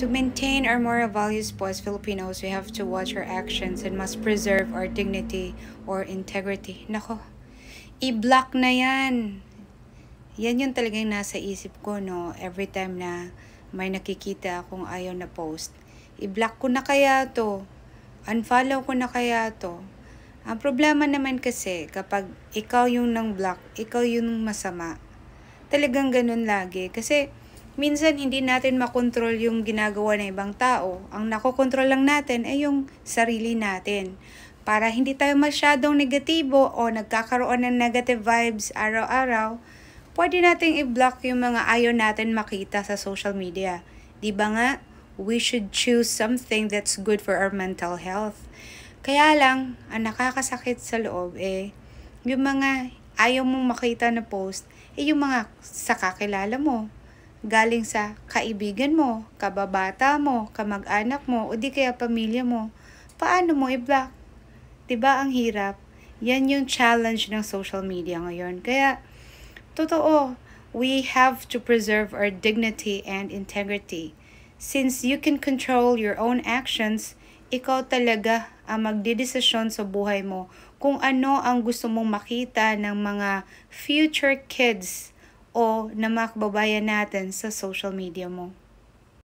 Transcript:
To maintain our moral values po as Filipinos, we have to watch our actions and must preserve our dignity or integrity. Nako, i-block na yan. Yan yung talagang nasa isip ko, no? Every time na may nakikita akong ayaw na post, i-block ko na kaya to? Unfollow ko na kaya to? Ang problema naman kasi, kapag ikaw yung nang-block, ikaw yung masama. Talagang ganun lagi. Kasi, minsan hindi natin makontrol yung ginagawa ng ibang tao. Ang nakokontrol lang natin ay yung sarili natin. Para hindi tayo masyadong negatibo o nagkakaroon ng negative vibes araw-araw, pwede nating i-block yung mga ayaw natin makita sa social media. Di ba nga, we should choose something that's good for our mental health. Kaya lang, ang nakakasakit sa loob yung mga ayaw mong makita na post, yung mga sa kakilala mo, galing sa kaibigan mo, kababata mo, kamag-anak mo, o di kaya pamilya mo. Paano mo i-block? Diba ang hirap? Yan yung challenge ng social media ngayon. Kaya, totoo, we have to preserve our dignity and integrity. Since you can control your own actions, ikaw talaga ang magdedesisyon sa buhay mo kung ano ang gusto mong makita ng mga future kids o na mga kababayan natin sa social media mo.